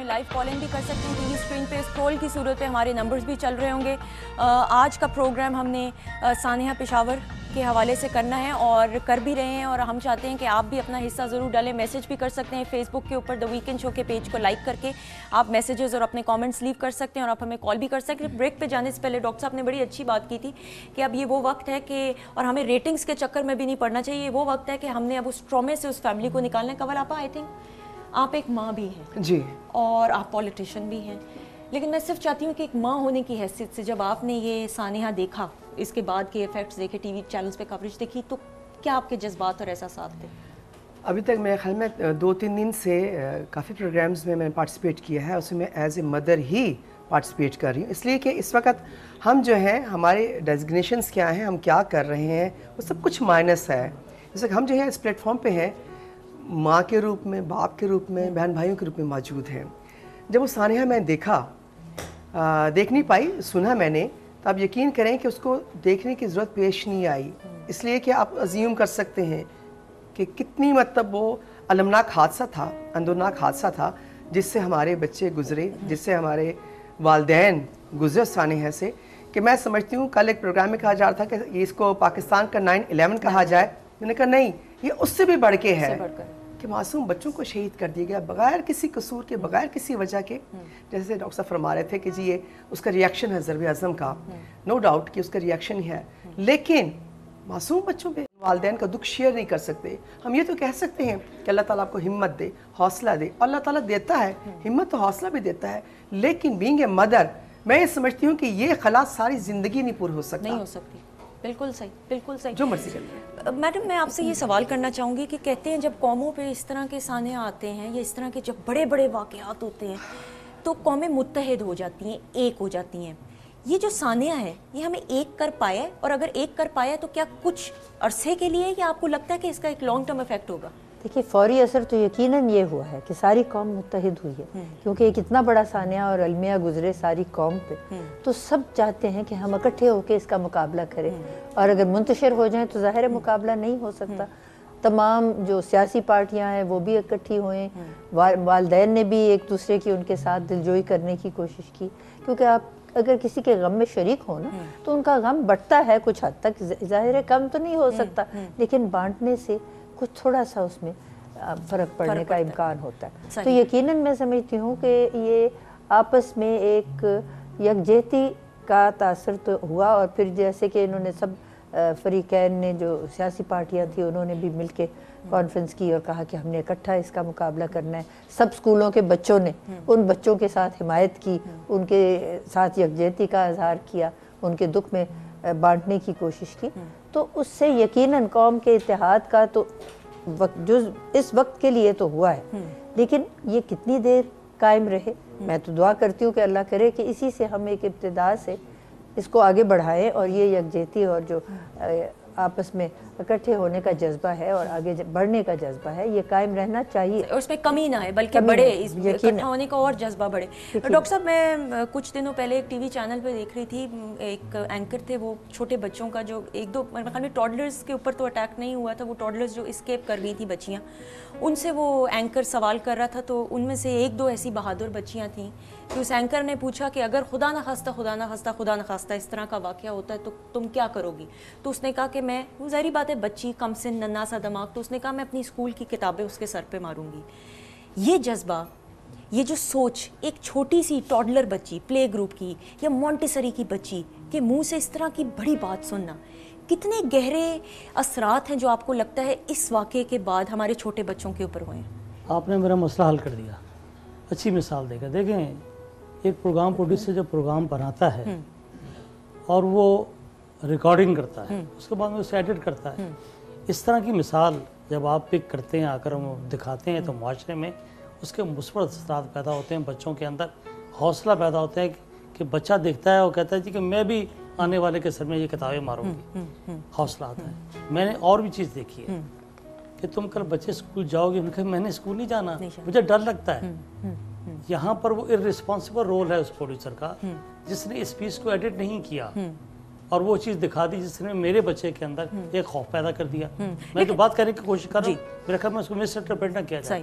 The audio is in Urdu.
لائیو کال ان بھی کر سکتے ہیں. ٹی وی اسکرین پہ اسکرول کی صورت پہ ہمارے نمبرز بھی چل رہے ہوں گے. آج کا پروگرام ہم نے سانحہ پشاور کے حوالے سے کرنا ہے اور کر بھی رہے ہیں, اور ہم چاہتے ہیں کہ آپ بھی اپنا حصہ ضرور ڈالیں. میسج بھی کر سکتے ہیں فیس بک کے اوپر دا ویکینڈ شو کے پیج کو لائک کر کے آپ میسیجز اور اپنے کامنٹس لیو کر سکتے ہیں, اور آپ ہمیں کال بھی کر سکتے ہیں. بریک پہ جانے سے پہلے ڈاکٹر صاحب نے بڑی اچھی بات کی تھی کہ اب یہ وہ وقت ہے کہ, اور ہمیں ریٹنگز کے چکر میں بھی نہیں پڑنا چاہیے, یہ وہ وقت ہے کہ ہم نے اب اس ٹرومے سے اس فیملی کو نکالنا ہے. کول آپا, آئی تھنک آپ ایک ماں بھی ہیں جی, اور آپ پولیٹیشین بھی ہیں, لیکن میں صرف چاہتی ہوں کہ ایک ماں ہونے کی حیثیت سے جب آپ نے یہ سانحہ دیکھا, اس کے بعد کے ایفیکٹس دیکھے, ٹی وی چینلز پہ کوریج دیکھی, تو کیا آپ کے جذبات اور احساسات تھے؟ ابھی تک میرے خیال میں 2-3 دن سے کافی پروگرامز میں نے پارٹیسپیٹ کیا ہے, اس میں as a mother he participate کر رہی ہوں, اس لیے کہ اس وقت ہم جو ہیں ہمارے ڈیزگنیشنز کیا ہیں, ہم کیا کر رہے ہیں, وہ سب کچھ مائنس ہے. جیسے کہ ہم جو ہے اس پلیٹ فارم پہ ہیں ماں کے روپ میں, باپ کے روپ میں, بہن بھائیوں کے روپ میں موجود ہیں. جب وہ سانحہ میں دیکھا, دیکھ نہیں پائی, سنا میں نے, تو آپ یقین کریں کہ اس کو دیکھنے کی ضرورت پیش نہیں آئی, اس لیے کہ آپ ازیوم کر سکتے ہیں کہ کتنی مطلب وہ المناک حادثہ تھا, اندرناک حادثہ تھا, جس سے ہمارے بچے گزرے, جس سے ہمارے والدین گزرے سانحہ سے. کہ میں سمجھتی ہوں کل ایک پروگرام میں کہا جا رہا تھا کہ اس کو پاکستان کا 9/11 کہا جائے, میں نے کہا نہیں, یہ اس سے بھی بڑھ کے ہے کہ معصوم بچوں کو شہید کر دیا گیا بغیر کسی قصور کے, بغیر کسی وجہ کے. جیسے ڈاکٹر صاحب فرما رہے تھے کہ جی یہ اس کا ریئیکشن ہے ضرب اعظم کا, نو ڈاؤٹ کہ اس کا ریئیکشن ہی ہے, لیکن معصوم بچوں پہ والدین کا دکھ شیئر نہیں کر سکتے. ہم یہ تو کہہ سکتے ہیں کہ اللہ تعالیٰ آپ کو ہمت دے, حوصلہ دے, اور اللہ تعالیٰ دیتا ہے, ہمت تو حوصلہ بھی دیتا ہے, لیکن بینگ اے مدر میں یہ سمجھتی ہوں کہ یہ خلا ساری زندگی نہیں پور ہو سکتا. نہیں ہو سکتی. بالکل صحیح, بالکل صحیح, جو مرضی کریں. میڈم میں آپ سے یہ سوال کرنا چاہوں گی کہ کہتے ہیں جب قوموں پہ اس طرح کے سانحہ آتے ہیں یا اس طرح کے جب بڑے بڑے واقعات ہوتے ہیں تو قومیں متحد ہو جاتی ہیں, ایک ہو جاتی ہیں. یہ جو سانحہ ہے یہ ہمیں ایک کر پایا ہے, اور اگر ایک کر پایا تو کیا کچھ عرصے کے لیے, یا آپ کو لگتا ہے کہ اس کا ایک لانگ ٹرم افیکٹ ہوگا؟ دیکھیے فوری اثر تو یقیناً یہ ہوا ہے کہ ساری قوم متحد ہوئی ہے, کیونکہ ایک اتنا بڑا سانحہ اور المیہ گزرے ساری قوم پہ, تو سب چاہتے ہیں کہ ہم اکٹھے ہو کے اس کا مقابلہ کریں, اور اگر منتشر ہو جائیں تو ظاہر مقابلہ نہیں ہو سکتا. تمام جو سیاسی پارٹیاں ہیں وہ بھی اکٹھی ہوئیں, والدین نے بھی ایک دوسرے کی ان کے ساتھ دلجوئی کرنے کی کوشش کی, کیونکہ آپ اگر کسی کے غم میں شریک ہو نا تو ان کا غم بڑھتا ہے کچھ حد تک, ظاہر ہے کم تو نہیں ہو سکتا, لیکن بانٹنے سے کچھ تھوڑا سا اس میں فرق پڑنے کا امکان ہوتا ہے. تو یقیناً میں سمجھتی ہوں کہ یہ آپس میں ایک یکجہتی کا تاثر تو ہوا, اور پھر جیسے کہ انہوں نے سب فریقین نے, جو سیاسی پارٹیاں تھیں, انہوں نے بھی مل کے کانفرنس کی اور کہا کہ ہم نے اکٹھا اس کا مقابلہ کرنا ہے. سب اسکولوں کے بچوں نے ان بچوں کے ساتھ حمایت کی, ان کے ساتھ یکجہتی کا اظہار کیا, ان کے دکھ میں بانٹنے کی کوشش کی. تو اس سے یقیناً قوم کے اتحاد کا تو جو اس وقت کے لیے تو ہوا ہے, لیکن یہ کتنی دیر قائم رہے, میں تو دعا کرتی ہوں کہ اللہ کرے کہ اسی سے ہم ایک ابتدا سے اس کو آگے بڑھائیں, اور یہ یکجہتی اور جو آپس میں اکٹھے ہونے کا جذبہ ہے اور آگے بڑھنے کا جذبہ ہے, یہ قائم رہنا چاہیے, اور اس میں کمی نہ ہے بلکہ بڑھے, اکٹھا ہونے کا اور جذبہ بڑھے. ڈاکٹر صاحب میں کچھ دنوں پہلے ایک ٹی وی چینل پہ دیکھ رہی تھی, ایک اینکر تھے, وہ چھوٹے بچوں کا جو ایک دو میرے خیال میں ٹاڈلرز کے اوپر تو اٹیک نہیں ہوا تھا, وہ ٹاڈلرز جو اسکیپ کر گئی تھی بچیاں, ان سے وہ اینکر سوال کر رہا تھا. تو ان میں سے ایک دو ایسی بہادر بچیاں تھیں کہ اس اینکر نے پوچھا کہ اگر خدا نخواستہ اس طرح کا واقعہ ہوتا ہے تو تم کیا کرو گی؟ تو اس نے کہا کہ میں, ظاہری بات ہے بچی کم سن ننا سا دماغ, تو اس نے کہا میں اپنی اسکول کی کتابیں اس کے سر پہ ماروں گی. یہ جذبہ, یہ جو سوچ ایک چھوٹی سی ٹاڈلر بچی, پلے گروپ کی یا مونٹیسری کی بچی کے منہ سے اس طرح کی بڑی بات سننا, کتنے گہرے اثرات ہیں جو آپ کو لگتا ہے اس واقعے کے بعد ہمارے چھوٹے بچوں کے اوپر ہوئے ہیں؟ آپ نے میرا مسئلہ حل کر دیا, اچھی مثال دے کر. دیکھیں ایک پروگرام پروڈیوسر جب پروگرام بناتا ہے اور وہ ریکارڈنگ کرتا ہے, اس کے بعد میں اسے ایڈٹ کرتا ہے, اس طرح کی مثال جب آپ پک کرتے ہیں, آ کر ہم دکھاتے ہیں, تو معاشرے میں اس کے مثبت اثرات پیدا ہوتے ہیں, بچوں کے اندر حوصلہ پیدا ہوتا ہے کہ بچہ دیکھتا ہے اور کہتا ہے جی کہ میں بھی آنے والے کے سر میں یہ کتابیں ماروں گی, حوصلہ آتا ہے. میں نے اور بھی چیز دیکھی ہے کہ تم کل بچے اسکول جاؤ گے, میں نے اسکول نہیں جانا, مجھے ڈر لگتا ہے. یہاں پر وہ ارسپانسبل رول ہے اس پروڈیوسر کا جس نے اس پیس کو ایڈٹ نہیں کیا اور وہ چیز دکھا دی جس نے میرے بچے کے اندر ایک خوف پیدا کر دیا. میں تو بات کرنے کی کوشش کر رہا ہوں, میرا خیال میں اس کو مس انٹرپریٹ نہ کیا جائے.